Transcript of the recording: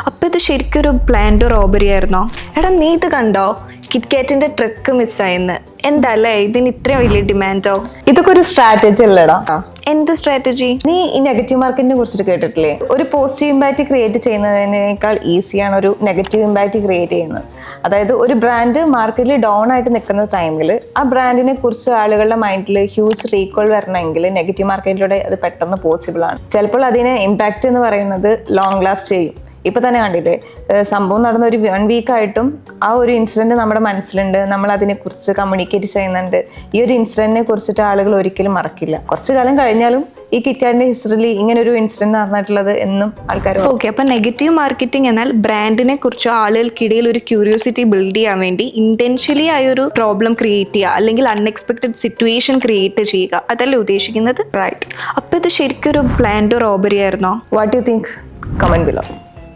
അപ്പൊ ഇത് ശരിക്കും ഒരു പ്ലാൻഡ് റോബറി ആയിരുന്നോ? എടാ നീ ഇത് കണ്ടോ? കിറ്റ്കാറ്റിന്റെ ട്രക്ക് മിസ്സായിന്ന്. എന്താല്ലേ ഇതിന് ഇത്ര വലിയ ഡിമാൻഡോ? ഇതൊക്കെ ഒരു സ്ട്രാറ്റജി അല്ലടാ. എന്ത് സ്ട്രാറ്റജി? നീ ഈ നെഗറ്റീവ് മാർക്കറ്റിനെ കുറിച്ചിട്ട് കേട്ടിട്ടില്ലേ? ഒരു പോസിറ്റീവ് ഇമ്പാക്റ്റ് ക്രിയേറ്റ് ചെയ്യുന്നതിനേക്കാൾ ഈസിയാണ് ഒരു നെഗറ്റീവ് ഇമ്പാക്റ്റ് ക്രിയേറ്റ് ചെയ്യുന്നത്. അതായത് ഒരു ബ്രാൻഡ് മാർക്കറ്റിൽ ഡൗൺ ആയിട്ട് നിൽക്കുന്ന ടൈമിൽ ആ ബ്രാൻഡിനെ കുറിച്ച് ആളുകളുടെ മൈൻഡിൽ ഹ്യൂജ് റീകോൾ വരണമെങ്കിൽ നെഗറ്റീവ് മാർക്കറ്റിലൂടെ അത് പെട്ടെന്ന് പോസിബിൾ ആണ്. ചിലപ്പോൾ അതിന് ഇമ്പാക്റ്റ് എന്ന് പറയുന്നത് ലോങ് ലാസ്റ്റ് ചെയ്യും. ഇപ്പൊ തന്നെ കണ്ടില്ലേ, സംഭവം നടന്ന ഒരു 1 വീക്കായിട്ടും ആ ഒരു ഇൻസിഡന്റ് നമ്മുടെ മനസ്സിലുണ്ട്, നമ്മൾ അതിനെക്കുറിച്ച് കമ്മ്യൂണിക്കേറ്റ് ചെയ്യുന്നുണ്ട്. ഈ ഒരു ഇൻസിഡന്റിനെ കുറിച്ചിട്ട് ആളുകൾ ഒരിക്കലും മറക്കില്ല. കുറച്ചു കാലം കഴിഞ്ഞാലും ഈ കിറ്റ്കാറ്റിന്റെ ഹിസ്റ്ററിയിൽ ഇങ്ങനെ ഒരു ഇൻസിഡന്റ് നടന്നിട്ടുള്ളത് എന്നും ആൾക്കാർ. ഓക്കെ, അപ്പൊ നെഗറ്റീവ് മാർക്കറ്റിംഗ് എന്നാൽ ബ്രാൻഡിനെ കുറിച്ച് ആളുകൾക്കിടയിൽ ഒരു ക്യൂരിയോസിറ്റി ബിൽഡ് ചെയ്യാൻ വേണ്ടി ഇന്റൻഷ്യലി ആയ ഒരു പ്രോബ്ലം ക്രിയേറ്റ് ചെയ്യുക, അല്ലെങ്കിൽ അൺഎക്സ്പെക്ടഡ് സിറ്റുവേഷൻ ക്രിയേറ്റ് ചെയ്യുക, അതല്ലേ ഉദ്ദേശിക്കുന്നത്? റൈറ്റ്. അപ്പൊ ഇത് ശരിക്കും ഒരു പ്ലാൻഡ് റോബറി ആയിരുന്നോ? What you think? Comment below.